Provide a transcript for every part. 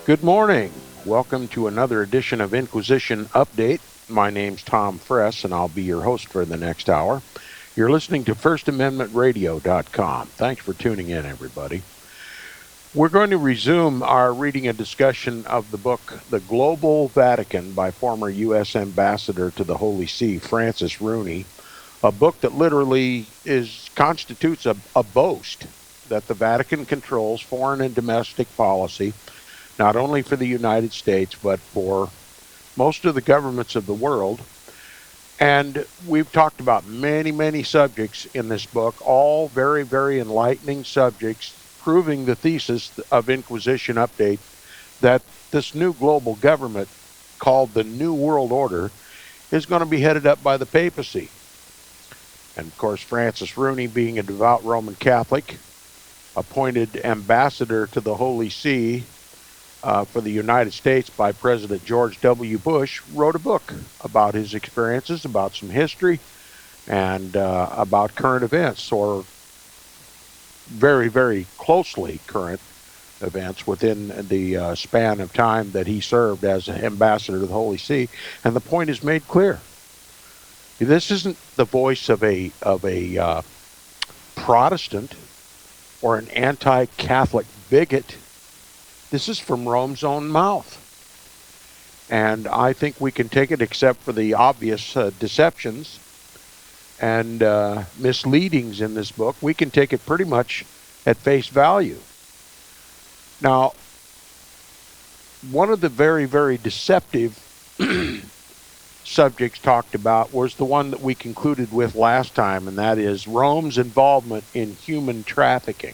Good morning. Welcome to another edition of Inquisition Update. My name's Tom Fress, and I'll be your host for the next hour. You're listening to FirstAmendmentRadio.com. Thanks for tuning in, everybody. We're going to resume our reading and discussion of the book, The Global Vatican, by former U.S. Ambassador to the Holy See, Francis Rooney, a book that literally constitutes a boast that the Vatican controls foreign and domestic policy, not only for the United States, but for most of the governments of the world. And we've talked about many, many subjects in this book, all very, very enlightening subjects, proving the thesis of Inquisition Update that this new global government called the New World Order is going to be headed up by the papacy. And of course, Francis Rooney, being a devout Roman Catholic, appointed ambassador to the Holy See for the United States by President George W. Bush, wrote a book about his experiences, about some history, and about current events, or very, very closely current events within the span of time that he served as ambassador to the Holy See. And the point is made clear. This isn't the voice of a Protestant or an anti-Catholic bigot. This is from Rome's own mouth. And I think we can take it, except for the obvious deceptions and misleadings in this book, we can take it pretty much at face value. Now, one of the very, very deceptive subjects talked about was the one that we concluded with last time, and that is Rome's involvement in human trafficking.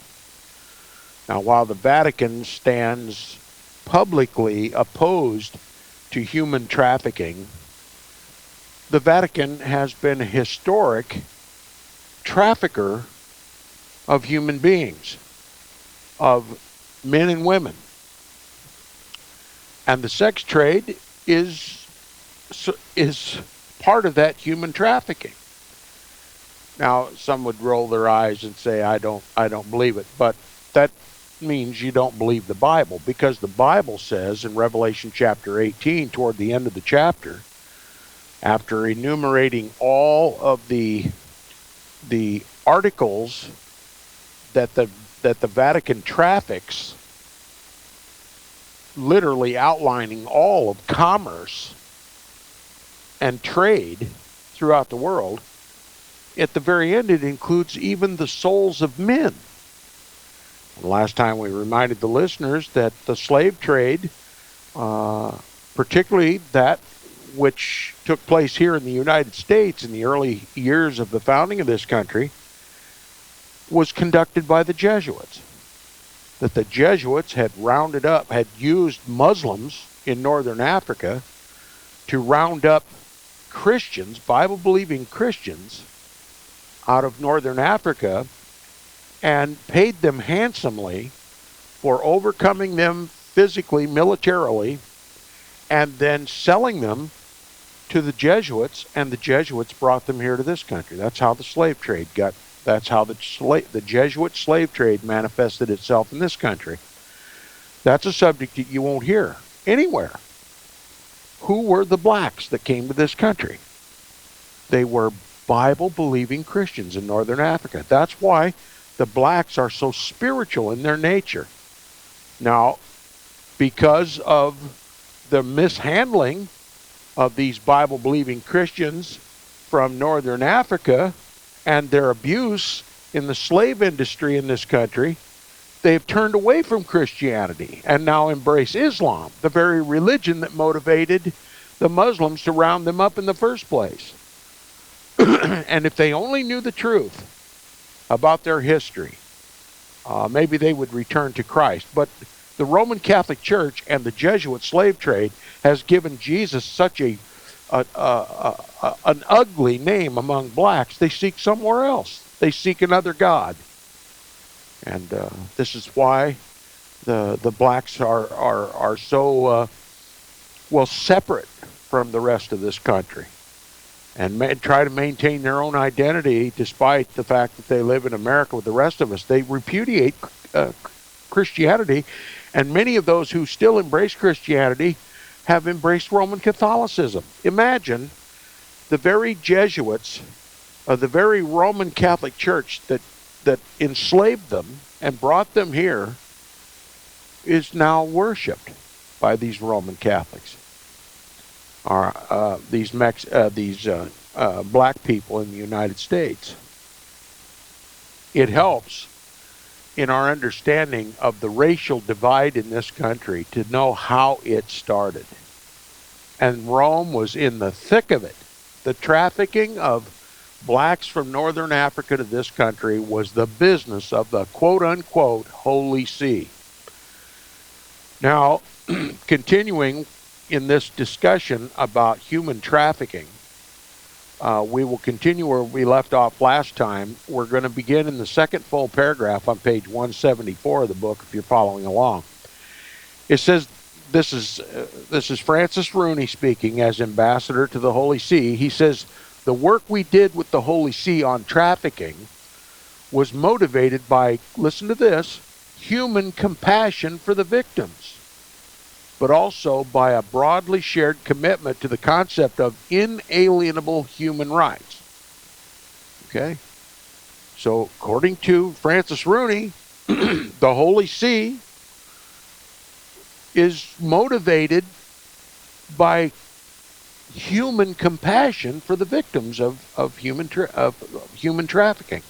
Now, while the Vatican stands publicly opposed to human trafficking, the Vatican has been a historic trafficker of human beings, of men and women. And the sex trade is part of that human trafficking. Now, some would roll their eyes and say, I don't believe it, but that means you don't believe the Bible, because the Bible says in Revelation chapter 18, toward the end of the chapter, after enumerating all of the articles that the Vatican traffics, literally outlining all of commerce and trade throughout the world, at the very end it includes even the souls of men. And last time we reminded the listeners that the slave trade, particularly that which took place here in the United States in the early years of the founding of this country, was conducted by the Jesuits. That the Jesuits had used Muslims in northern Africa to round up Christians, Bible-believing Christians, out of northern Africa, and paid them handsomely for overcoming them physically, militarily, and then selling them to the Jesuits, and the Jesuits brought them here to this country. That's how the slave trade that's how the Jesuit slave trade manifested itself in this country. That's a subject that you won't hear anywhere. Who were the blacks that came to this country? They were Bible-believing Christians in northern Africa. That's why the blacks are so spiritual in their nature. Now, because of the mishandling of these Bible-believing Christians from northern Africa and their abuse in the slave industry in this country, they have turned away from Christianity and now embrace Islam, the very religion that motivated the Muslims to round them up in the first place. And if they only knew the truth about their history, maybe they would return to Christ. But the Roman Catholic Church and the Jesuit slave trade has given Jesus such an ugly name among blacks. They seek somewhere else. They seek another God. And this is why the blacks are so separate from the rest of this country, and try to maintain their own identity despite the fact that they live in America with the rest of us. They repudiate Christianity, and many of those who still embrace Christianity have embraced Roman Catholicism. Imagine the very Jesuits, the very Roman Catholic Church that enslaved them and brought them here, is now worshipped by these Roman Catholics, or these black people in the United States. It helps in our understanding of the racial divide in this country to know how it started. And Rome was in the thick of it. The trafficking of blacks from northern Africa to this country was the business of the quote-unquote Holy See. Now, continuing in this discussion about human trafficking, we will continue where we left off last time. We're going to begin in the second full paragraph on page 174 of the book, if you're following along. It says, this is Francis Rooney speaking as ambassador to the Holy See. He says, the work we did with the Holy See on trafficking was motivated by, listen to this, human compassion for the victims, but also by a broadly shared commitment to the concept of inalienable human rights. Okay? So, according to Francis Rooney, the Holy See is motivated by human compassion for the victims of human trafficking.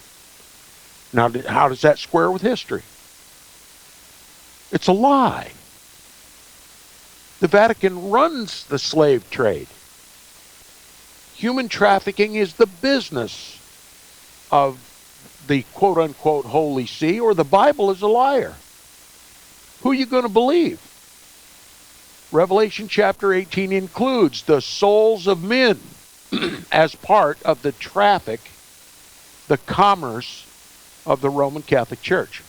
Now, how does that square with history? It's a lie. The Vatican runs the slave trade. Human trafficking is the business of the quote-unquote Holy See, or the Bible is a liar. Who are you going to believe? Revelation chapter 18 includes the souls of men as part of the traffic, the commerce of the Roman Catholic Church.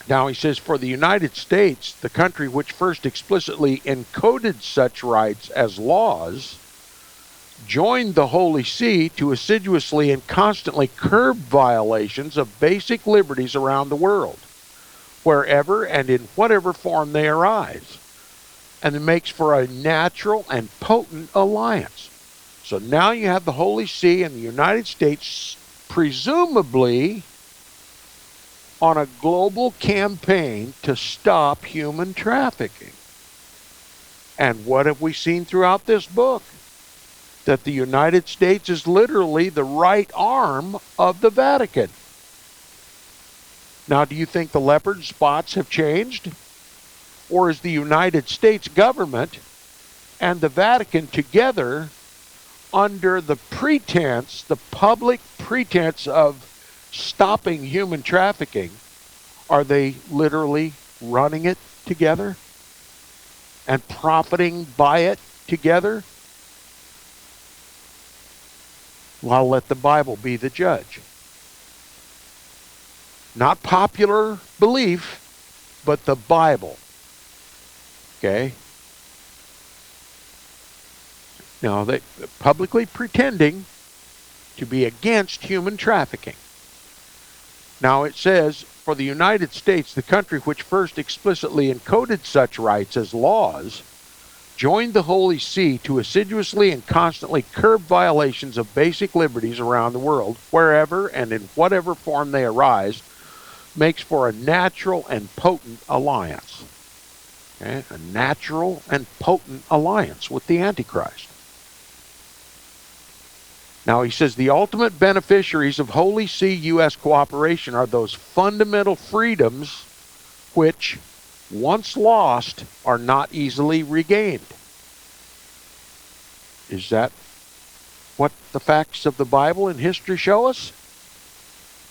Now he says, for the United States, the country which first explicitly encoded such rights as laws, joined the Holy See to assiduously and constantly curb violations of basic liberties around the world, wherever and in whatever form they arise. And it makes for a natural and potent alliance. So now you have the Holy See and the United States presumably on a global campaign to stop human trafficking. And what have we seen throughout this book? That the United States is literally the right arm of the Vatican. Now, do you think the leopard spots have changed? Or is the United States government and the Vatican together under the pretense, the public pretense of stopping human trafficking, are they literally running it together and profiting by it together? Well, let the Bible be the judge. Not popular belief, but the Bible. Okay? Now, they publicly pretending to be against human trafficking. Now it says, for the United States, the country which first explicitly encoded such rights as laws, joined the Holy See to assiduously and constantly curb violations of basic liberties around the world, wherever and in whatever form they arise, makes for a natural and potent alliance. Okay? A natural and potent alliance with the Antichrist. Now he says the ultimate beneficiaries of Holy See U.S. cooperation are those fundamental freedoms which, once lost, are not easily regained. Is that what the facts of the Bible and history show us?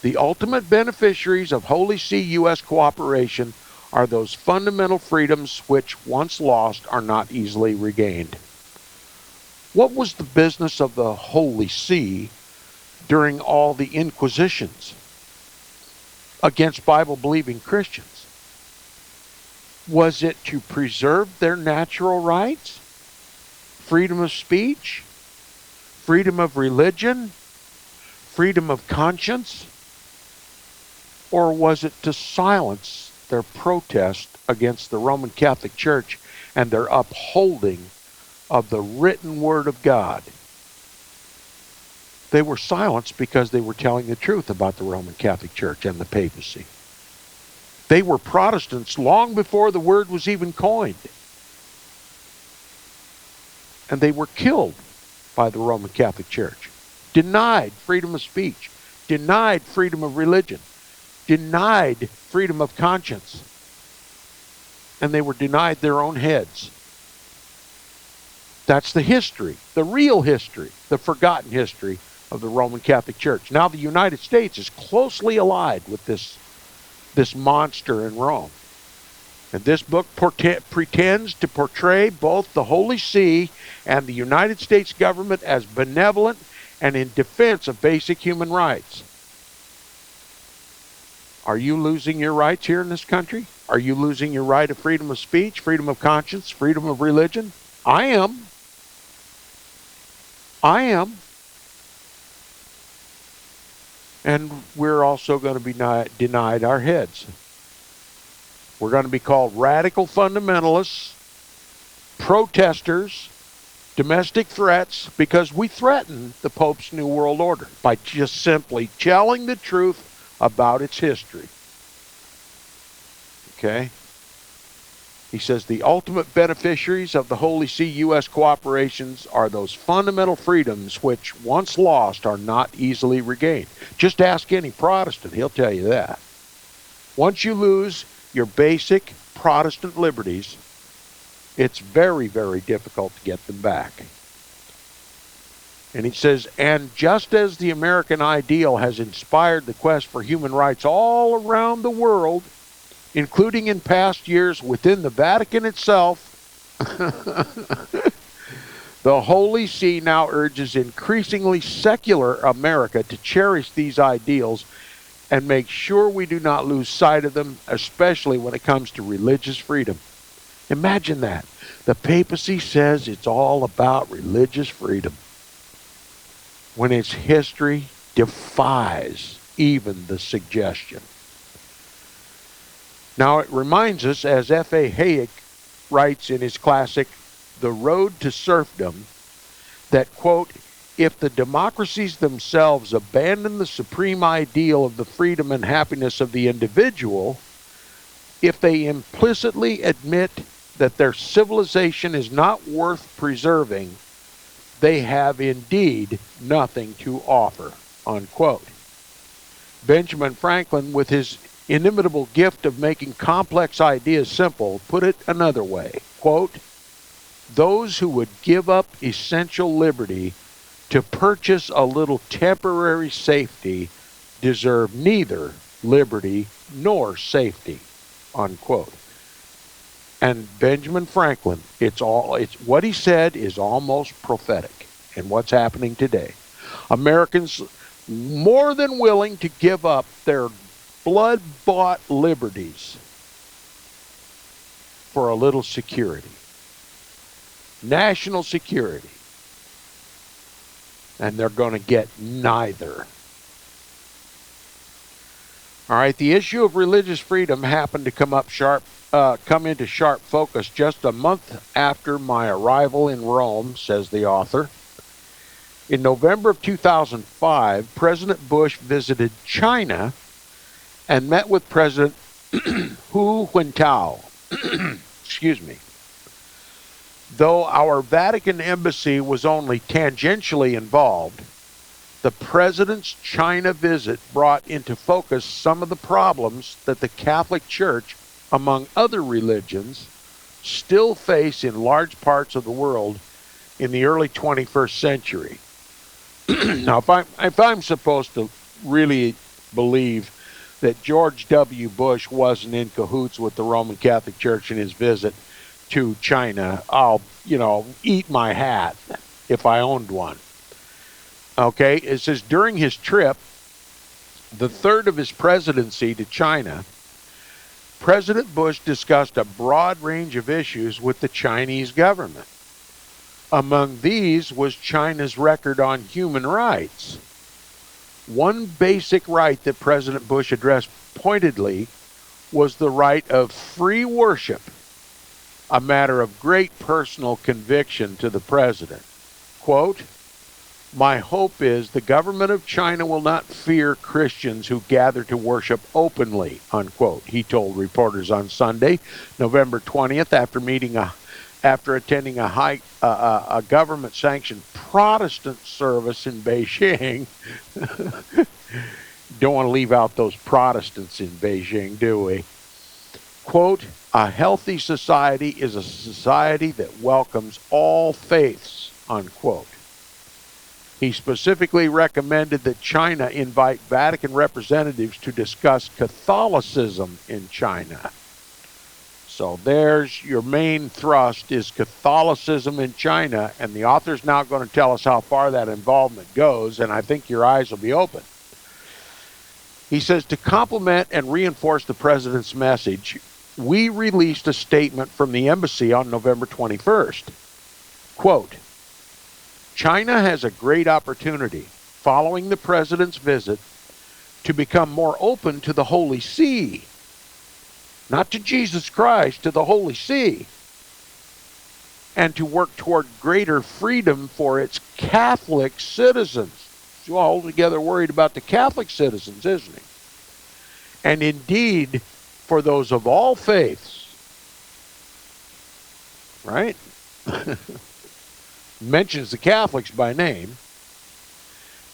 The ultimate beneficiaries of Holy See U.S. cooperation are those fundamental freedoms which, once lost, are not easily regained. What was the business of the Holy See during all the inquisitions against Bible-believing Christians? Was it to preserve their natural rights? Freedom of speech? Freedom of religion? Freedom of conscience? Or was it to silence their protest against the Roman Catholic Church and their upholding of the written Word of God? They were silenced because they were telling the truth about the Roman Catholic Church and the papacy. They were Protestants long before the word was even coined. And they were killed by the Roman Catholic Church. Denied freedom of speech. Denied freedom of religion. Denied freedom of conscience. And they were denied their own heads. That's the history, the real history, the forgotten history of the Roman Catholic Church. Now the United States is closely allied with this monster in Rome. And this book pretends to portray both the Holy See and the United States government as benevolent and in defense of basic human rights. Are you losing your rights here in this country? Are you losing your right of freedom of speech, freedom of conscience, freedom of religion? I am. I am. And we're also going to be denied our heads. We're going to be called radical fundamentalists, protesters, domestic threats, because we threaten the Pope's New World Order by just simply telling the truth about its history. Okay? He says the ultimate beneficiaries of the Holy See U.S. cooperations are those fundamental freedoms which, once lost, are not easily regained. Just ask any Protestant, he'll tell you that. Once you lose your basic Protestant liberties, it's very, very difficult to get them back. And he says, and just as the American ideal has inspired the quest for human rights all around the world, including in past years within the Vatican itself, the Holy See now urges increasingly secular America to cherish these ideals and make sure we do not lose sight of them, especially when it comes to religious freedom. Imagine that. The papacy says it's all about religious freedom, when its history defies even the suggestion. Now, it reminds us, as F.A. Hayek writes in his classic, The Road to Serfdom, that, quote, if the democracies themselves abandon the supreme ideal of the freedom and happiness of the individual, if they implicitly admit that their civilization is not worth preserving, they have indeed nothing to offer, unquote. Benjamin Franklin, with his inimitable gift of making complex ideas simple, put it another way, quote, those who would give up essential liberty to purchase a little temporary safety deserve neither liberty nor safety, unquote. And Benjamin Franklin, it's what he said is almost prophetic in what's happening today. Americans more than willing to give up their blood-bought liberties for a little security. National security. And they're going to get neither. All right, the issue of religious freedom happened to come into sharp focus just a month after my arrival in Rome, says the author. In November of 2005, President Bush visited China and met with President Hu Jintao. Excuse me. Though our Vatican embassy was only tangentially involved, the president's China visit brought into focus some of the problems that the Catholic Church, among other religions, still face in large parts of the world in the early 21st century. Now, if I'm supposed to really believe that George W. Bush wasn't in cahoots with the Roman Catholic Church in his visit to China, I'll, eat my hat if I owned one. Okay, it says during his trip, the third of his presidency to China, President Bush discussed a broad range of issues with the Chinese government. Among these was China's record on human rights. One basic right that President Bush addressed pointedly was the right of free worship, a matter of great personal conviction to the president. Quote, "My hope is the government of China will not fear Christians who gather to worship openly," unquote, he told reporters on Sunday, November 20th, after attending a government-sanctioned Protestant service in Beijing. Don't want to leave out those Protestants in Beijing, do we? Quote, "A healthy society is a society that welcomes all faiths," unquote. He specifically recommended that China invite Vatican representatives to discuss Catholicism in China. So there's your main thrust, is Catholicism in China, and the author's now going to tell us how far that involvement goes, and I think your eyes will be open. He says, to complement and reinforce the president's message, we released a statement from the embassy on November 21st. Quote, "China has a great opportunity following the president's visit to become more open to the Holy See, not to Jesus Christ, to the Holy See, and to work toward greater freedom for its Catholic citizens." He's altogether worried about the Catholic citizens, isn't he? "And indeed, for those of all faiths," right? Mentions the Catholics by name.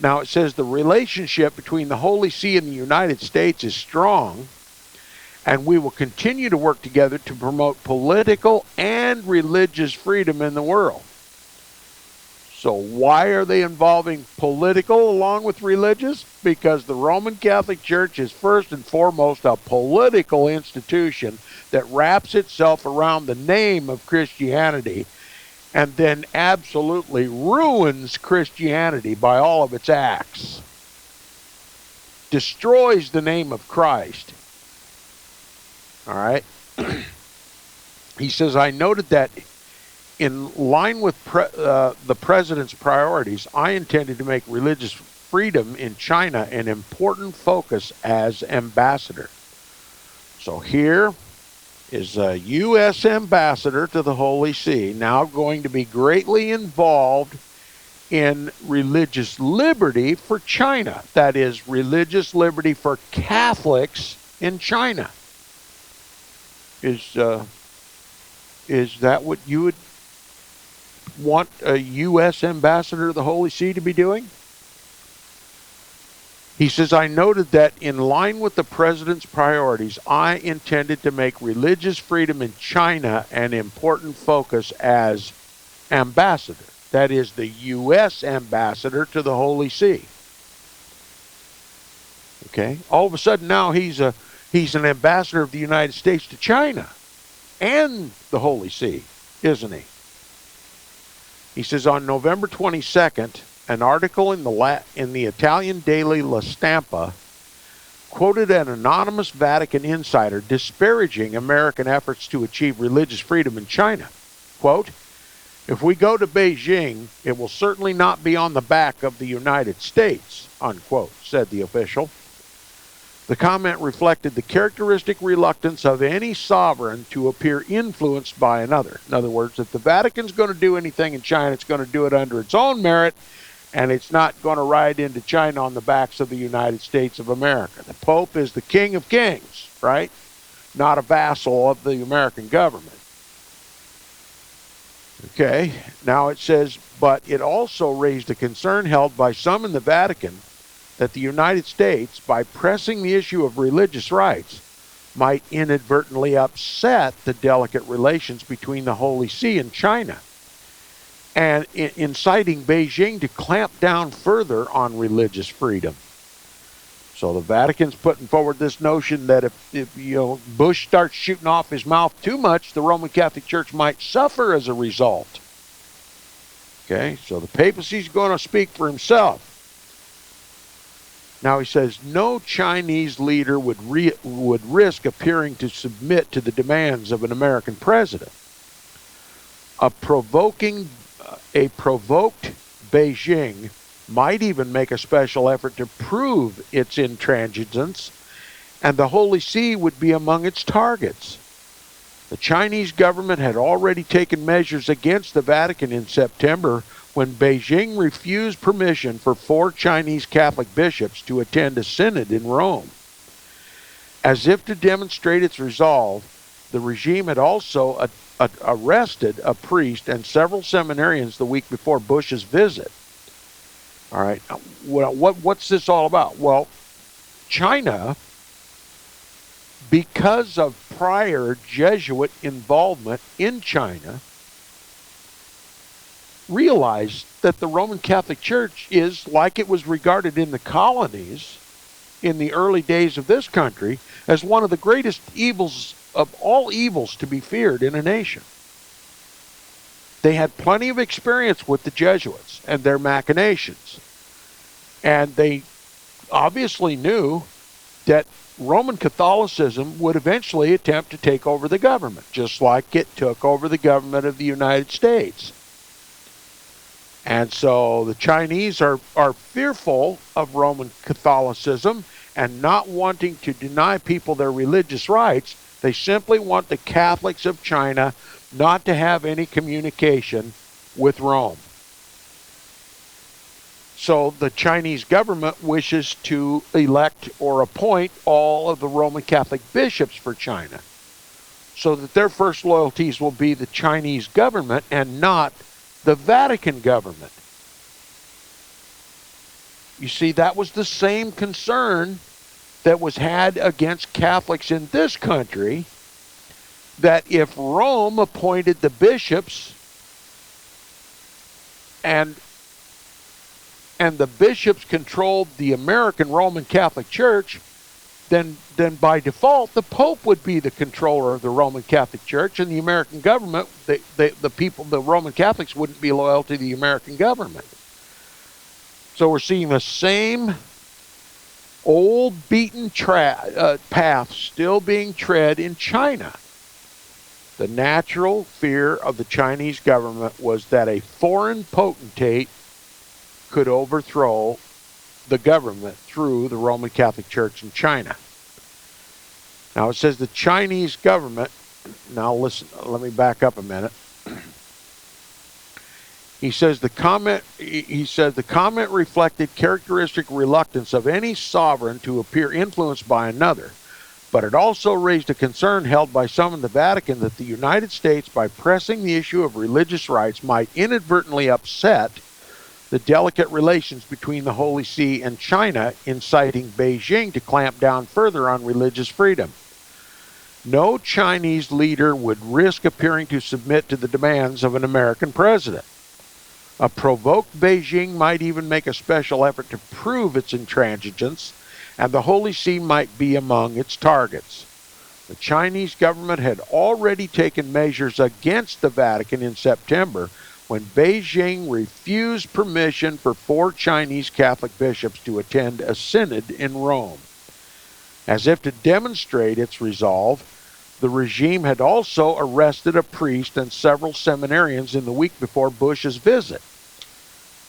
Now it says the relationship between the Holy See and the United States is strong, and we will continue to work together to promote political and religious freedom in the world. So why are they involving political along with religious? Because the Roman Catholic Church is first and foremost a political institution that wraps itself around the name of Christianity and then absolutely ruins Christianity by all of its acts. Destroys the name of Christ. All right? He says, "I noted that in line with the president's priorities, I intended to make religious freedom in China an important focus as ambassador." So here is a U.S. ambassador to the Holy See, now going to be greatly involved in religious liberty for China. That is, religious liberty for Catholics in China. Is that what you would want a U.S. ambassador to the Holy See to be doing? He says, "I noted that in line with the president's priorities, I intended to make religious freedom in China an important focus as ambassador." That is, the U.S. ambassador to the Holy See. Okay? All of a sudden now he's an ambassador of the United States to China and the Holy See, isn't he? He says, on November 22nd, an article in the Italian daily La Stampa quoted an anonymous Vatican insider disparaging American efforts to achieve religious freedom in China. Quote, "If we go to Beijing, it will certainly not be on the back of the United States," unquote, said the official. The comment reflected the characteristic reluctance of any sovereign to appear influenced by another. In other words, if the Vatican's going to do anything in China, it's going to do it under its own merit, and it's not going to ride into China on the backs of the United States of America. The Pope is the King of Kings, right? Not a vassal of the American government. Okay, now it says, but it also raised a concern held by some in the Vatican that the United States, by pressing the issue of religious rights, might inadvertently upset the delicate relations between the Holy See and China, and inciting Beijing to clamp down further on religious freedom. So the Vatican's putting forward this notion that if Bush starts shooting off his mouth too much, the Roman Catholic Church might suffer as a result. Okay, so the papacy's going to speak for himself. Now he says, no Chinese leader would risk appearing to submit to the demands of an American president. A provoked Beijing might even make a special effort to prove its intransigence, and the Holy See would be among its targets. The Chinese government had already taken measures against the Vatican in September when Beijing refused permission for 4 Chinese Catholic bishops to attend a synod in Rome. As if to demonstrate its resolve, the regime had also arrested a priest and several seminarians the week before Bush's visit. All right, what's this all about? Well, China, because of prior Jesuit involvement in China, realized that the Roman Catholic Church is, like it was regarded in the colonies in the early days of this country, as one of the greatest evils of all evils to be feared in a nation. They had plenty of experience with the Jesuits and their machinations. And they obviously knew that Roman Catholicism would eventually attempt to take over the government, just like it took over the government of the United States. And so the Chinese are fearful of Roman Catholicism and not wanting to deny people their religious rights. They simply want the Catholics of China not to have any communication with Rome. So the Chinese government wishes to elect or appoint all of the Roman Catholic bishops for China, so that their first loyalties will be the Chinese government and not the Vatican government. You see, that was the same concern that was had against Catholics in this country, that if Rome appointed the bishops and the bishops controlled the American Roman Catholic Church, then by default the Pope would be the controller of the Roman Catholic Church, and the American government, the Roman Catholics wouldn't be loyal to the American government. So we're seeing the same old beaten path still being tread in China. The natural fear of the Chinese government was that a foreign potentate could overthrow the government through the Roman Catholic Church in China. Now it says the Chinese government, now listen, let me back up a minute. He says the comment reflected characteristic reluctance of any sovereign to appear influenced by another, but it also raised a concern held by some in the Vatican that the United States, by pressing the issue of religious rights, might inadvertently upset the delicate relations between the Holy See and China, inciting Beijing to clamp down further on religious freedom. No Chinese leader would risk appearing to submit to the demands of an American president. A provoked Beijing might even make a special effort to prove its intransigence, and the Holy See might be among its targets. The Chinese government had already taken measures against the Vatican in September when Beijing refused permission for 4 Chinese Catholic bishops to attend a synod in Rome. As if to demonstrate its resolve, the regime had also arrested a priest and several seminarians in the week before Bush's visit.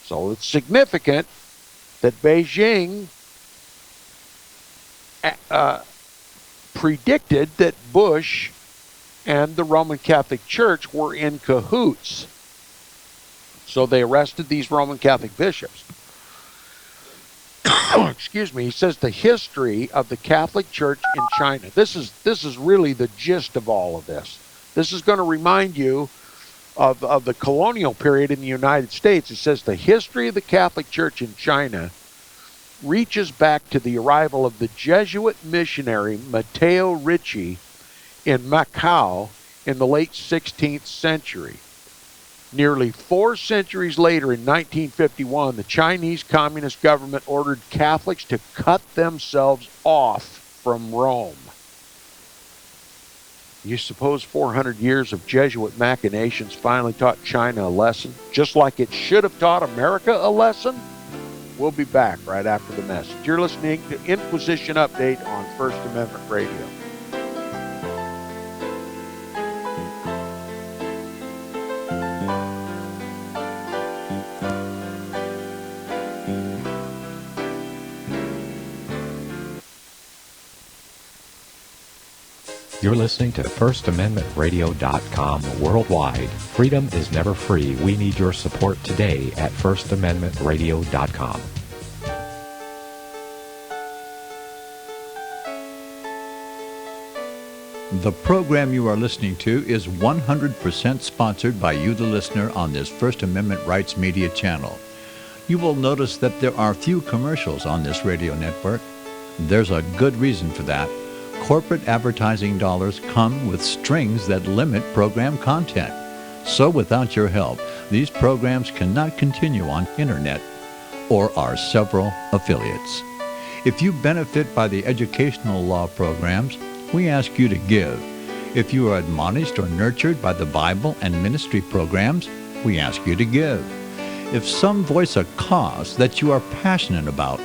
So it's significant that Beijing predicted that Bush and the Roman Catholic Church were in cahoots. So they arrested these Roman Catholic bishops. Excuse me. He says the history of the Catholic Church in China. This is really the gist of all of this. This is going to remind you of the colonial period in the United States. It says the history of the Catholic Church in China reaches back to the arrival of the Jesuit missionary Matteo Ricci in Macau in the late 16th century. Nearly 4 centuries later, in 1951, the Chinese Communist government ordered Catholics to cut themselves off from Rome. You suppose 400 years of Jesuit machinations finally taught China a lesson, just like it should have taught America a lesson? We'll be back right after the message. You're listening to Inquisition Update on First Amendment Radio. You're listening to FirstAmendmentRadio.com worldwide. Freedom is never free. We need your support today at FirstAmendmentRadio.com. The program you are listening to is 100% sponsored by you, the listener, on this First Amendment Rights Media channel. You will notice that there are few commercials on this radio network. There's a good reason for that. Corporate advertising dollars come with strings that limit program content. So without your help, these programs cannot continue on internet or our several affiliates. If you benefit by the educational law programs, we ask you to give. If you are admonished or nurtured by the Bible and ministry programs, we ask you to give. If some voice a cause that you are passionate about,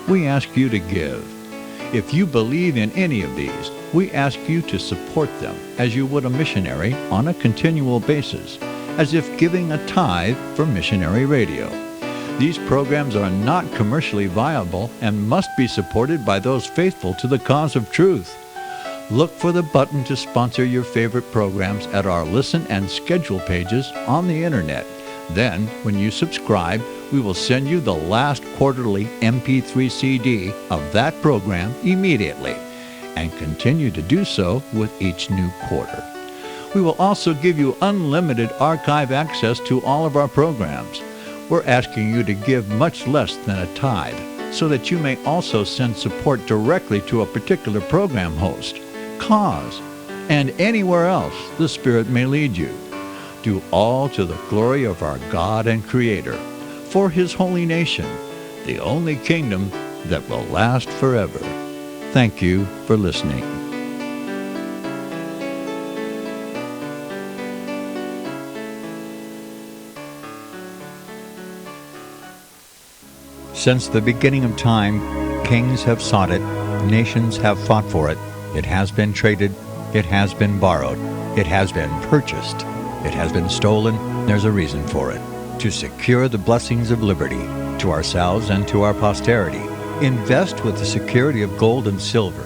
we ask you to give. If you believe in any of these, we ask you to support them as you would a missionary on a continual basis, as if giving a tithe for missionary radio. These programs are not commercially viable and must be supported by those faithful to the cause of truth. Look for the button to sponsor your favorite programs at our listen and schedule pages on the internet. Then, when you subscribe, we will send you the last quarterly MP3 CD of that program immediately, and continue to do so with each new quarter. We will also give you unlimited archive access to all of our programs. We're asking you to give much less than a tithe, so that you may also send support directly to a particular program host, cause, and anywhere else the Spirit may lead you. Do all to the glory of our God and Creator, for His holy nation, the only kingdom that will last forever. Thank you for listening. Since the beginning of time, kings have sought it, nations have fought for it. It has been traded, it has been borrowed, it has been purchased, it has been stolen. There's a reason for it. To secure the blessings of liberty to ourselves and to our posterity, invest with the security of gold and silver.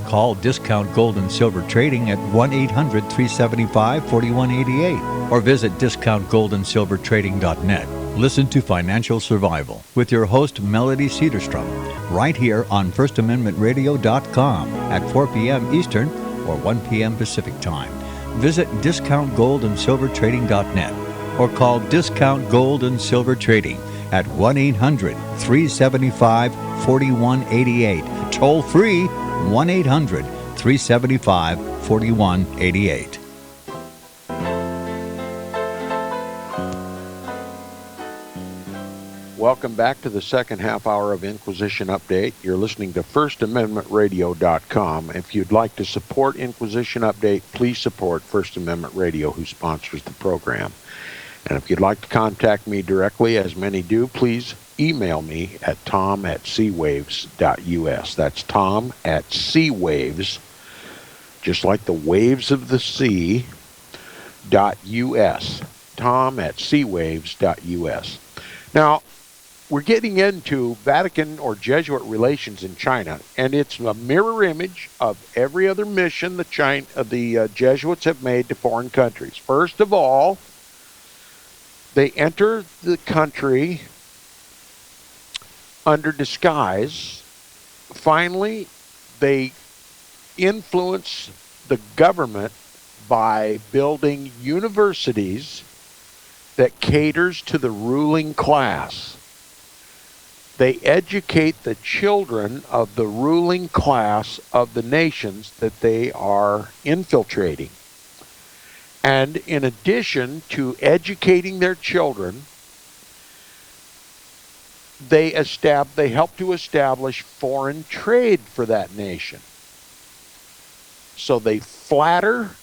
Call Discount Gold and Silver Trading at 1-800-375-4188 or visit discountgoldandsilvertrading.net. Listen to Financial Survival with your host, Melody Cedarstrom, right here on FirstAmendmentRadio.com at 4 p.m. Eastern or 1 p.m. Pacific Time. Visit discountgoldandsilvertrading.net or call Discount Gold and Silver Trading at 1-800-375-4188. Toll free, 1-800-375-4188. Welcome back to the second half hour of Inquisition Update. You're listening to FirstAmendmentRadio.com. If you'd like to support Inquisition Update, please support First Amendment Radio, who sponsors the program. And if you'd like to contact me directly, as many do, please email me at tom@seawaves.us. That's tom@seawaves, just like the waves of the sea, .us. tom@seawaves.us. Now, we're getting into Vatican or Jesuit relations in China, and it's a mirror image of every other mission the Jesuits have made to foreign countries. First of all, they enter the country under disguise. Finally, they influence the government by building universities that caters to the ruling class. They educate the children of the ruling class of the nations that they are infiltrating. And in addition to educating their children, they help to establish foreign trade for that nation. So they flatter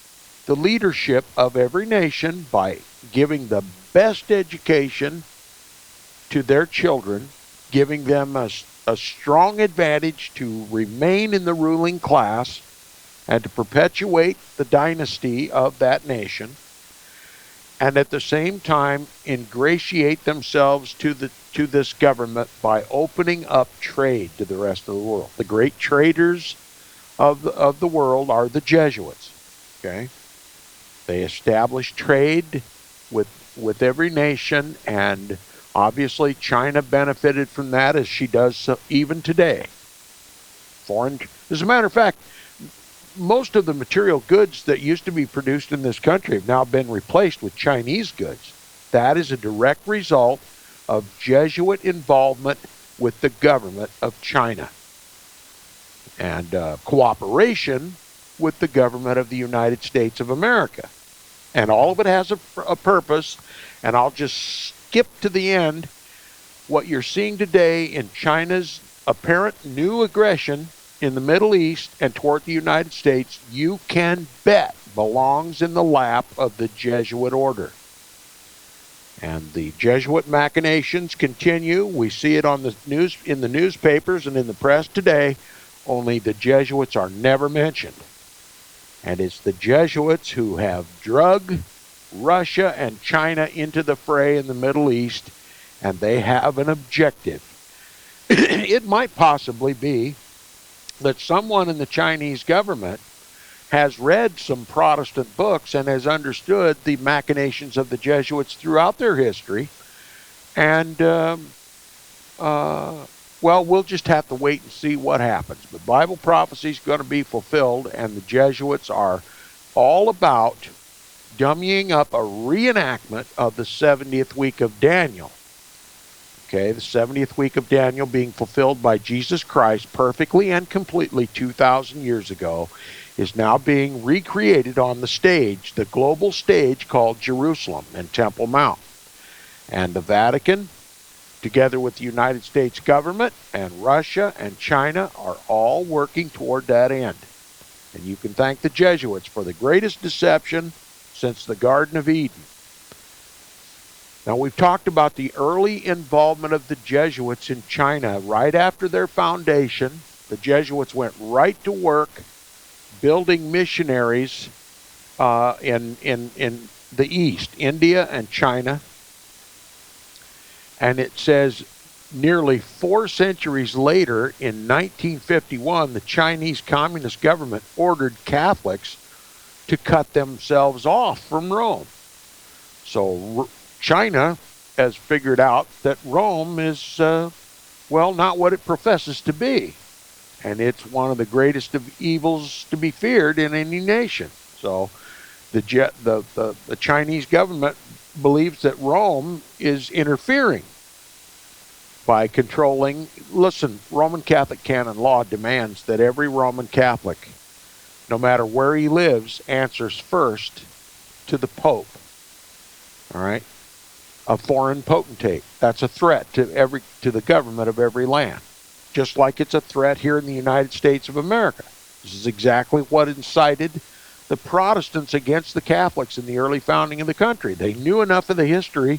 the leadership of every nation by giving the best education to their children, giving them a strong advantage to remain in the ruling class and to perpetuate the dynasty of that nation, and at the same time ingratiate themselves to this government by opening up trade to the rest of the world. The great traders of the world are the Jesuits. Okay? They established trade with every nation, and obviously China benefited from that, as she does so even today. As a matter of fact, most of the material goods that used to be produced in this country have now been replaced with Chinese goods. That is a direct result of Jesuit involvement with the government of China and cooperation with the government of the United States of America. And all of it has a purpose, and I'll just skip to the end. What you're seeing today in China's apparent new aggression in the Middle East and toward the United States, you can bet belongs in the lap of the Jesuit order. And the Jesuit machinations continue. We see it on the news, in the newspapers and in the press today, only the Jesuits are never mentioned. And it's the Jesuits who have drugged Russia and China into the fray in the Middle East, and they have an objective. It might possibly be that someone in the Chinese government has read some Protestant books and has understood the machinations of the Jesuits throughout their history. And, well, we'll just have to wait and see what happens. But Bible prophecy is going to be fulfilled, and the Jesuits are all about dummying up a reenactment of the 70th week of Daniel. Okay, the 70th week of Daniel being fulfilled by Jesus Christ perfectly and completely 2,000 years ago is now being recreated on the stage, the global stage called Jerusalem and Temple Mount. And the Vatican, together with the United States government and Russia and China, are all working toward that end. And you can thank the Jesuits for the greatest deception since the Garden of Eden. Now, we've talked about the early involvement of the Jesuits in China. Right after their foundation, the Jesuits went right to work building missionaries in the East, India and China. And it says nearly 4 centuries later, in 1951, the Chinese Communist government ordered Catholics to cut themselves off from Rome. So China has figured out that Rome is, well, not what it professes to be. And it's one of the greatest of evils to be feared in any nation. So the Chinese government believes that Rome is interfering by controlling. Listen, Roman Catholic canon law demands that every Roman Catholic, no matter where he lives, answers first to the Pope. All right? A foreign potentate. That's a threat to the government of every land. Just like it's a threat here in the United States of America. This is exactly what incited the Protestants against the Catholics in the early founding of the country. They knew enough of the history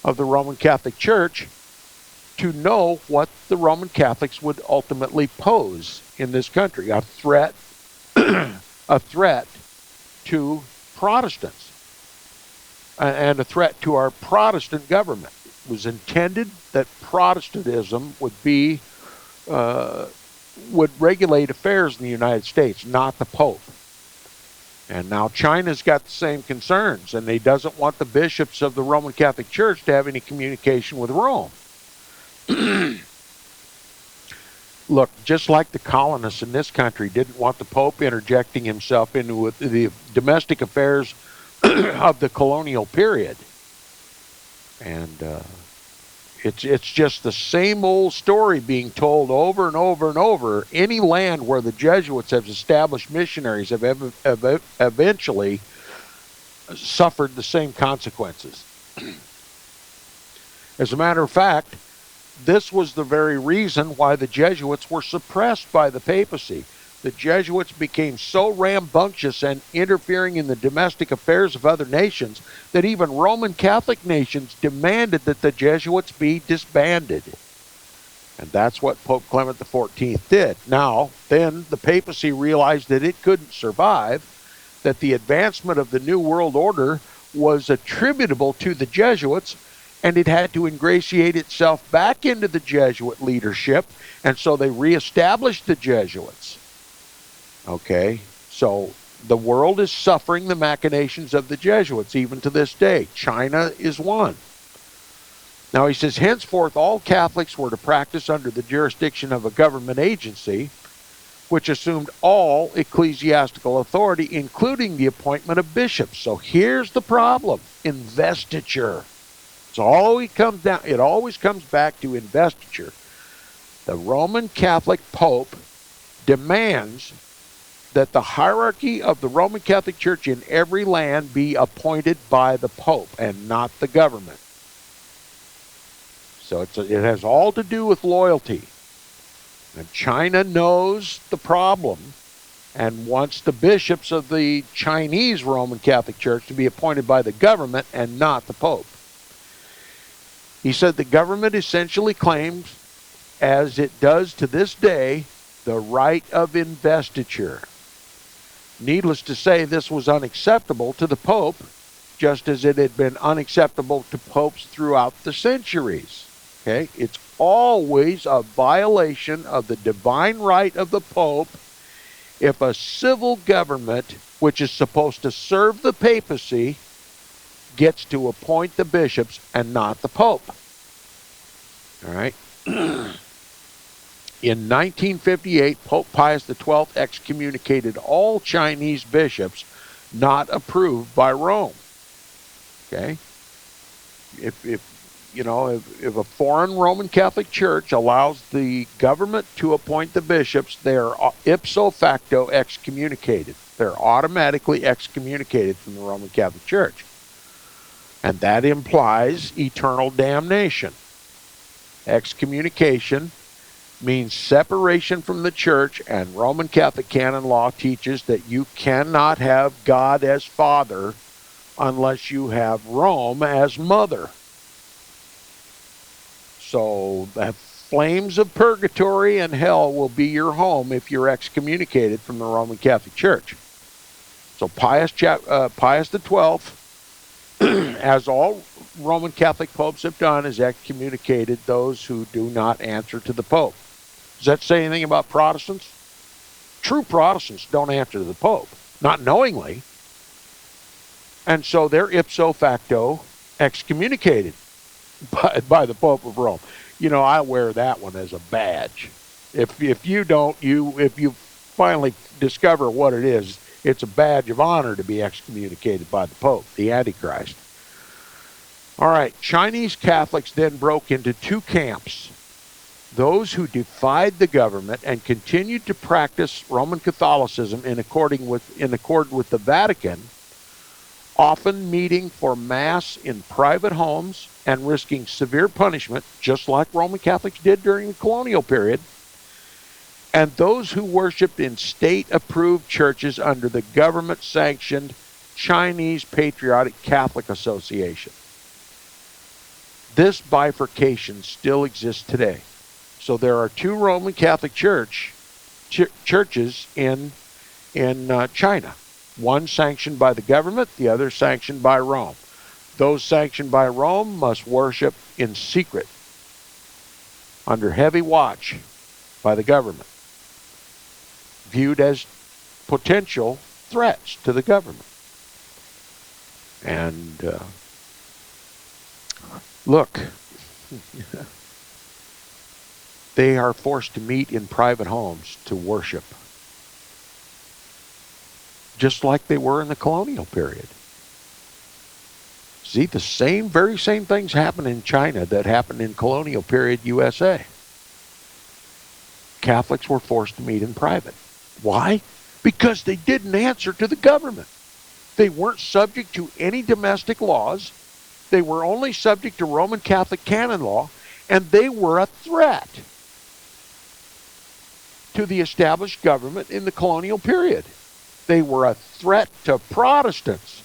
of the Roman Catholic Church to know what the Roman Catholics would ultimately pose in this country. A threat to Protestants and a threat to our Protestant government. It was intended that Protestantism would regulate affairs in the United States, not the Pope. And now China's got the same concerns, and they doesn't want the bishops of the Roman Catholic Church to have any communication with Rome. Look, just like the colonists in this country didn't want the Pope interjecting himself into the domestic affairs of the colonial period. And it's just the same old story being told over and over and over. Any land where the Jesuits have established missionaries have eventually suffered the same consequences. As a matter of fact, this was the very reason why the Jesuits were suppressed by the papacy. The Jesuits became so rambunctious and interfering in the domestic affairs of other nations that even Roman Catholic nations demanded that the Jesuits be disbanded. And that's what Pope Clement XIV did. Now, then the papacy realized that it couldn't survive, that the advancement of the New World Order was attributable to the Jesuits, and it had to ingratiate itself back into the Jesuit leadership, and so they reestablished the Jesuits. Okay, so The world is suffering the machinations of the Jesuits, even to this day. China is one. Now he says, henceforth all Catholics were to practice under the jurisdiction of a government agency, which assumed all ecclesiastical authority, including the appointment of bishops. So here's the problem: investiture. It always comes back to investiture. The Roman Catholic Pope demands that the hierarchy of the Roman Catholic Church in every land be appointed by the Pope and not the government. So it has all to do with loyalty. And China knows the problem and wants the bishops of the Chinese Roman Catholic Church to be appointed by the government and not the Pope. He said the government essentially claims, as it does to this day, the right of investiture. Needless to say, this was unacceptable to the Pope, just as it had been unacceptable to popes throughout the centuries. Okay? It's always a violation of the divine right of the Pope if a civil government, which is supposed to serve the papacy, gets to appoint the bishops and not the Pope. All right? In 1958, Pope Pius XII excommunicated all Chinese bishops not approved by Rome. Okay? If a foreign Roman Catholic Church allows the government to appoint the bishops, they are ipso facto excommunicated. They're automatically excommunicated from the Roman Catholic Church. And that implies eternal damnation. Excommunication means separation from the church, and Roman Catholic canon law teaches that you cannot have God as Father unless you have Rome as Mother. So the flames of purgatory and hell will be your home if you're excommunicated from the Roman Catholic Church. So Pius XII, as all Roman Catholic popes have done, has excommunicated those who do not answer to the Pope. Does that say anything about Protestants? True Protestants don't answer to the Pope, not knowingly. And so they're ipso facto excommunicated by the Pope of Rome. You know, I wear that one as a badge. If you don't, if you finally discover what it is, it's a badge of honor to be excommunicated by the Pope, the Antichrist. All right, Chinese Catholics then broke into two camps. Those who defied the government and continued to practice Roman Catholicism in accord with the Vatican, often meeting for Mass in private homes and risking severe punishment, just like Roman Catholics did during the colonial period, and those who worshipped in state-approved churches under the government-sanctioned Chinese Patriotic Catholic Association. This bifurcation still exists today. So there are two Roman Catholic churches in China. One sanctioned by the government, the other sanctioned by Rome. Those sanctioned by Rome must worship in secret, under heavy watch by the government, viewed as potential threats to the government. And look, they are forced to meet in private homes to worship, just like they were in the colonial period. See, the very same things happen in China that happened in colonial period USA. Catholics were forced to meet in private. Why? Because they didn't answer to the government. They weren't subject to any domestic laws. They were only subject to Roman Catholic canon law, and they were a threat to the established government in the colonial period. They were a threat to Protestants.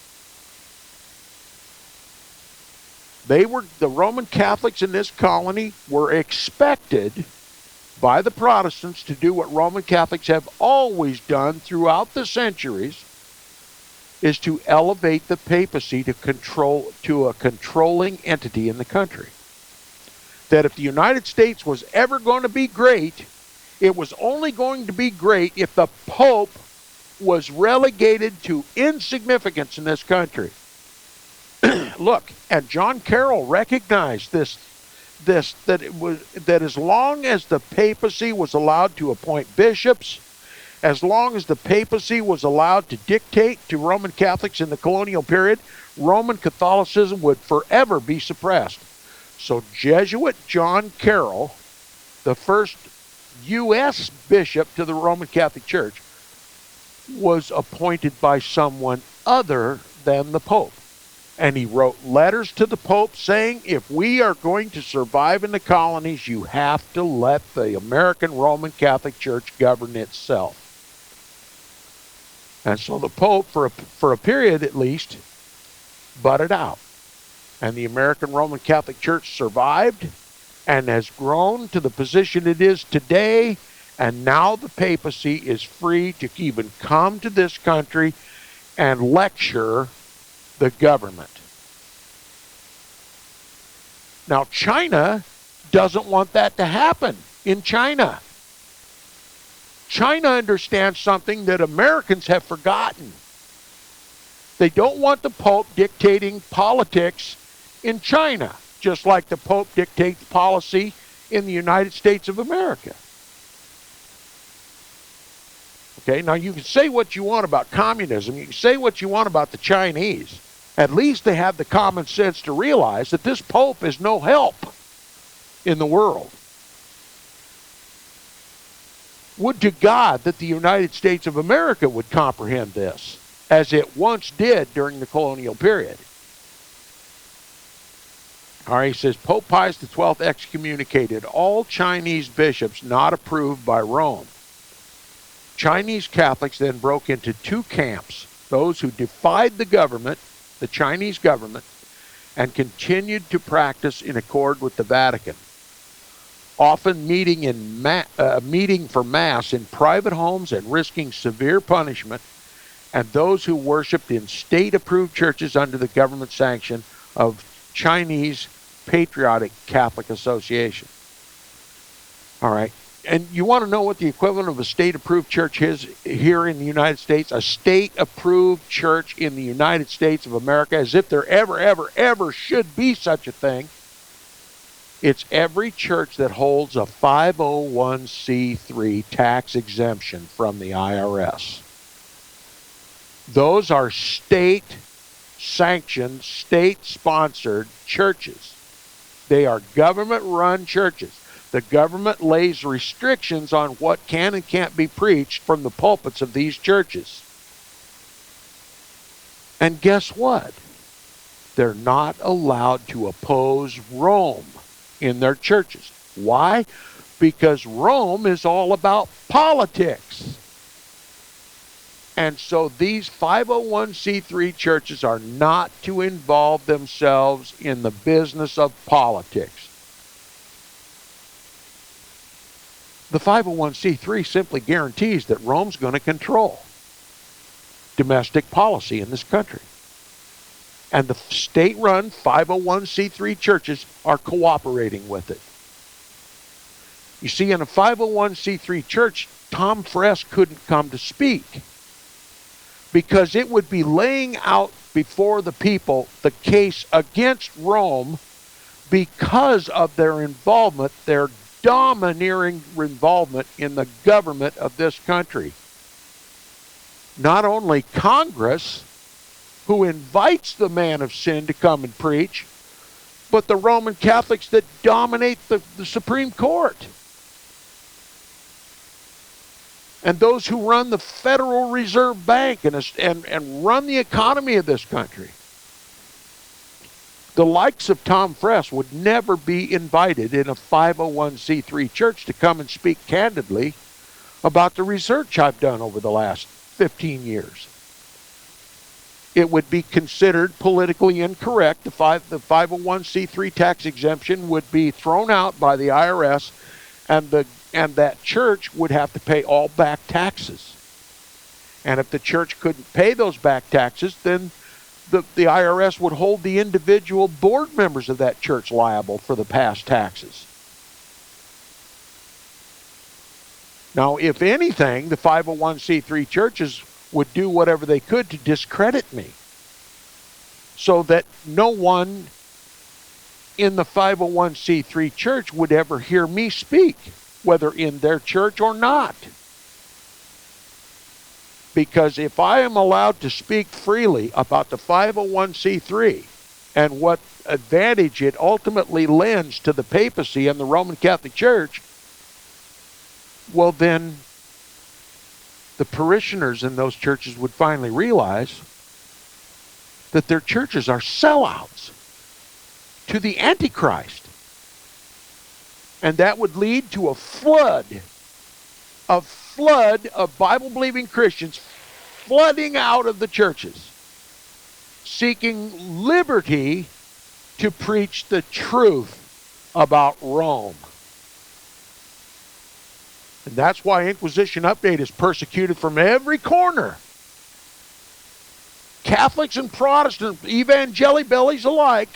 The Roman Catholics in this colony were expected by the Protestants to do what Roman Catholics have always done throughout the centuries, is to elevate the papacy to a controlling entity in the country. That if the United States was ever going to be great, it was only going to be great if the Pope was relegated to insignificance in this country. Look, and John Carroll recognized that as long as the papacy was allowed to appoint bishops, as long as the papacy was allowed to dictate to Roman Catholics in the colonial period, Roman Catholicism would forever be suppressed. So Jesuit John Carroll, the first U.S. bishop to the Roman Catholic Church, was appointed by someone other than the Pope. And he wrote letters to the Pope saying, if we are going to survive in the colonies, you have to let the American Roman Catholic Church govern itself. And so the Pope, for a period at least, butted out. And the American Roman Catholic Church survived and has grown to the position it is today. And now the papacy is free to even come to this country and lecture the government. Now, China doesn't want that to happen in China. China understands something that Americans have forgotten. They don't want the Pope dictating politics in China, just like the Pope dictates policy in the United States of America. Okay, now you can say what you want about communism, you can say what you want about the Chinese. At least they have the common sense to realize that this Pope is no help in the world. Would to God that the United States of America would comprehend this, as it once did during the colonial period. All right, he says, Pope Pius XII excommunicated all Chinese bishops not approved by Rome. Chinese Catholics then broke into two camps, those who defied the government, the Chinese government, and continued to practice in accord with the Vatican, often meeting for Mass in private homes and risking severe punishment, and those who worshipped in state-approved churches under the government sanction of Chinese Patriotic Catholic Association. All right. And you want to know what the equivalent of a state-approved church is here in the United States? A state-approved church in the United States of America, as if there ever should be such a thing. It's every church that holds a 501c3 tax exemption from the IRS. Those are state-sanctioned, state-sponsored churches. They are government-run churches. The government lays restrictions on what can and can't be preached from the pulpits of these churches. And guess what? They're not allowed to oppose Rome in their churches. Why? Because Rome is all about politics. And so these 501c3 churches are not to involve themselves in the business of politics. The 501c3 simply guarantees that Rome's going to control domestic policy in this country. And the state-run 501c3 churches are cooperating with it. You see, in a 501c3 church, Tom Friess couldn't come to speak because it would be laying out before the people the case against Rome because of their involvement, their domineering involvement in the government of this country. Not only Congress, who invites the man of sin to come and preach, but the Roman Catholics that dominate the Supreme Court. And those who run the Federal Reserve Bank and run the economy of this country. The likes of Tom Friess would never be invited in a 501c3 church to come and speak candidly about the research I've done over the last 15 years. It would be considered politically incorrect. The 501c3 tax exemption would be thrown out by the IRS, and that church would have to pay all back taxes. And if the church couldn't pay those back taxes, then the IRS would hold the individual board members of that church liable for the past taxes. Now, if anything, the 501c3 churches would do whatever they could to discredit me, so that no one in the 501c3 church would ever hear me speak, whether in their church or not. Because if I am allowed to speak freely about the 501c3 and what advantage it ultimately lends to the papacy and the Roman Catholic Church, well then the parishioners in those churches would finally realize that their churches are sellouts to the Antichrist. And that would lead to a flood of Bible-believing Christians flooding out of the churches, seeking liberty to preach the truth about Rome. And that's why Inquisition Update is persecuted from every corner. Catholics and Protestant evangeli-bellies alike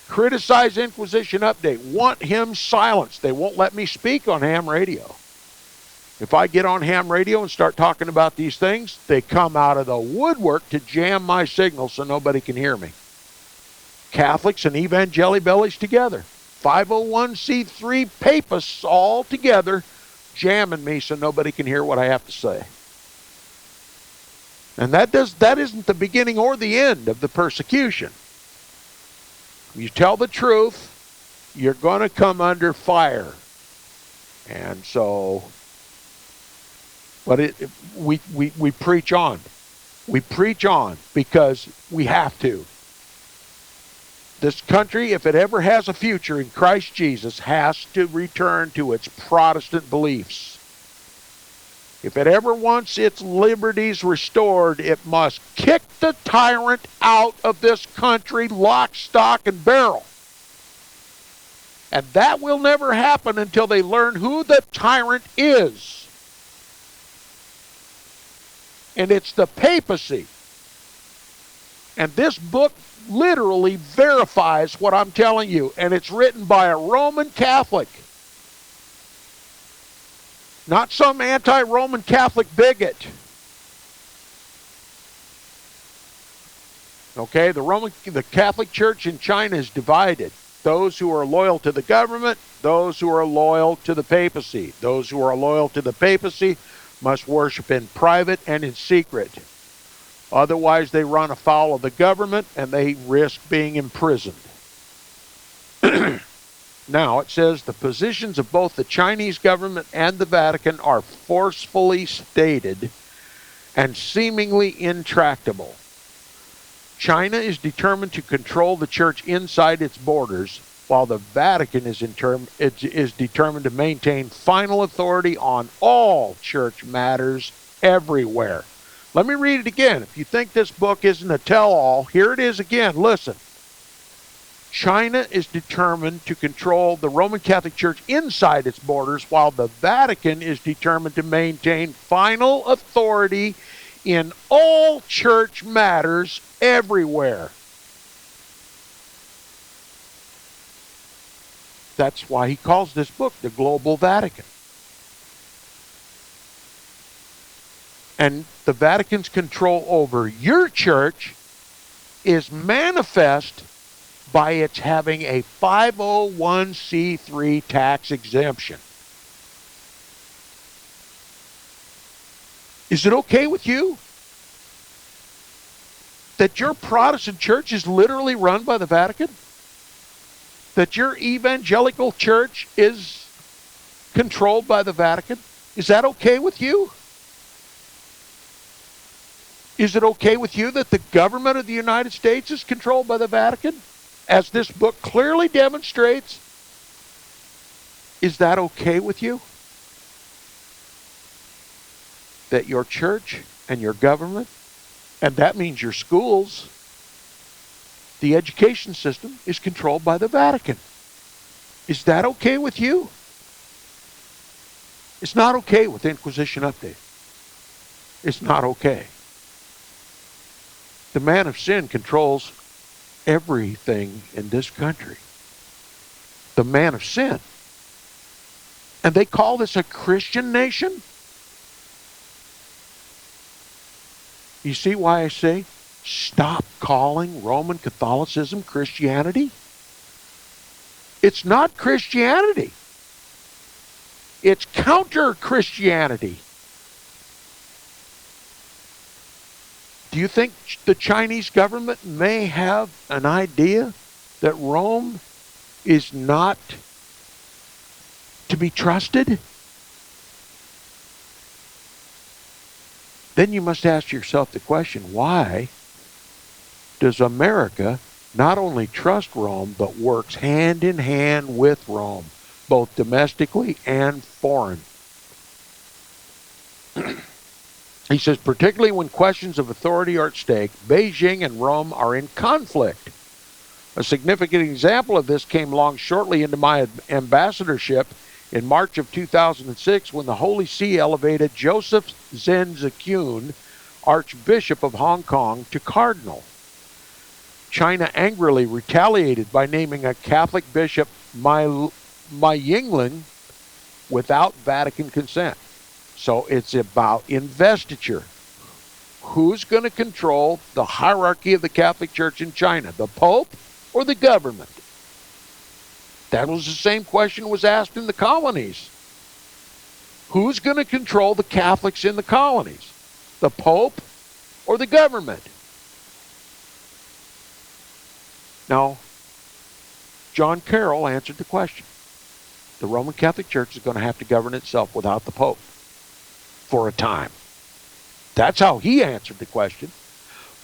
criticize Inquisition Update, want him silenced. They won't let me speak on ham radio. If I get on ham radio and start talking about these things, they come out of the woodwork to jam my signal so nobody can hear me. Catholics and evangeli-bellies together. 501c3 papists all together jamming me so nobody can hear what I have to say. And that isn't the beginning or the end of the persecution. You tell the truth, you're going to come under fire. And so, but we preach on. We preach on because we have to. This country, if it ever has a future in Christ Jesus, has to return to its Protestant beliefs. If it ever wants its liberties restored, it must kick the tyrant out of this country, lock, stock, and barrel. And that will never happen until they learn who the tyrant is. And it's the papacy. And this book literally verifies what I'm telling you. And it's written by a Roman Catholic. Not some anti-Roman Catholic bigot. Okay, the Catholic Church in China is divided. Those who are loyal to the government, those who are loyal to the papacy. Those who are loyal to the papacy must worship in private and in secret. Otherwise, they run afoul of the government and they risk being imprisoned. Now, it says the positions of both the Chinese government and the Vatican are forcefully stated and seemingly intractable. China is determined to control the church inside its borders, while the Vatican is determined to maintain final authority on all church matters everywhere. Let me read it again. If you think this book isn't a tell-all, here it is again. Listen. China is determined to control the Roman Catholic Church inside its borders, while the Vatican is determined to maintain final authority in all church matters everywhere. That's why he calls this book the Global Vatican. And the Vatican's control over your church is manifest by its having a 501c3 tax exemption. Is it okay with you that your Protestant church is literally run by the Vatican? That your evangelical church is controlled by the Vatican? Is that okay with you? Is it okay with you that the government of the United States is controlled by the Vatican? As this book clearly demonstrates, is that okay with you? That your church and your government, and that means your schools, the education system is controlled by the Vatican. Is that okay with you? It's not okay with Inquisition Update. It's not okay. The man of sin controls everything in this country. The man of sin. And they call this a Christian nation? You see why I say stop calling Roman Catholicism Christianity? It's not Christianity. It's counter-Christianity. Do you think the Chinese government may have an idea that Rome is not to be trusted? Then you must ask yourself the question, why does America not only trust Rome, but works hand in hand with Rome, both domestically and foreign? He says, particularly when questions of authority are at stake, Beijing and Rome are in conflict. A significant example of this came along shortly into my ambassadorship in March of 2006 when the Holy See elevated Joseph Zen-Zakun, Archbishop of Hong Kong, to cardinal. China angrily retaliated by naming a Catholic bishop Ma Yingling without Vatican consent. So it's about investiture. Who's going to control the hierarchy of the Catholic Church in China, the Pope or the government? That was the same question that was asked in the colonies. Who's going to control the Catholics in the colonies, the Pope or the government? Now, John Carroll answered the question. The Roman Catholic Church is going to have to govern itself without the Pope for a time. That's how he answered the question.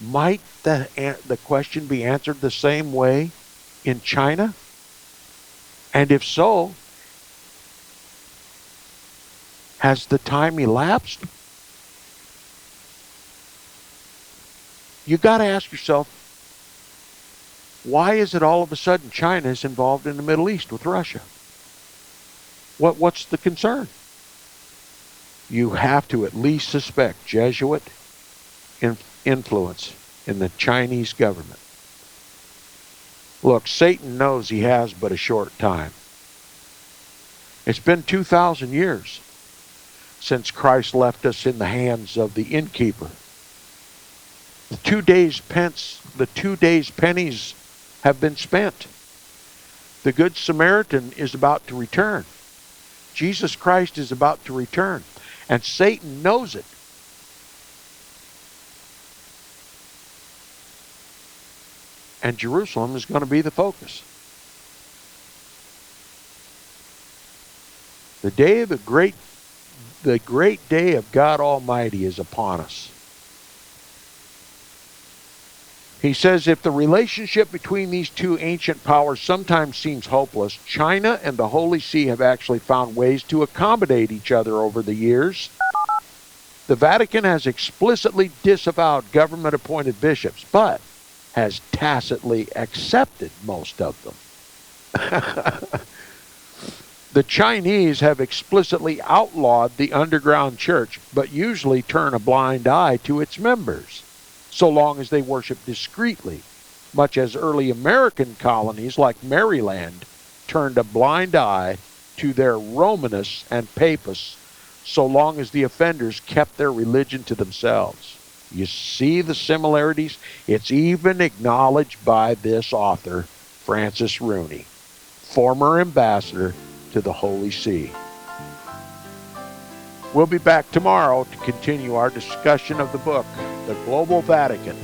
Might the question be answered the same way in China? And if so, has the time elapsed? You got to ask yourself, why is it all of a sudden China is involved in the Middle East with Russia? What's the concern? You have to at least suspect Jesuit influence in the Chinese government. Look, Satan knows he has but a short time. It's been 2,000 years since Christ left us in the hands of the innkeeper. The 2 days pennies have been spent. The Good Samaritan is about to return. Jesus Christ is about to return. And Satan knows it. And Jerusalem is going to be the focus. The great day of God Almighty is upon us. He says, if the relationship between these two ancient powers sometimes seems hopeless, China and the Holy See have actually found ways to accommodate each other over the years. The Vatican has explicitly disavowed government-appointed bishops, but has tacitly accepted most of them. The Chinese have explicitly outlawed the underground church, but usually turn a blind eye to its members, so long as they worship discreetly, much as early American colonies like Maryland turned a blind eye to their Romanists and Papists, so long as the offenders kept their religion to themselves. You see the similarities? It's even acknowledged by this author, Francis Rooney, former ambassador to the Holy See. We'll be back tomorrow to continue our discussion of the book, The Global Vatican.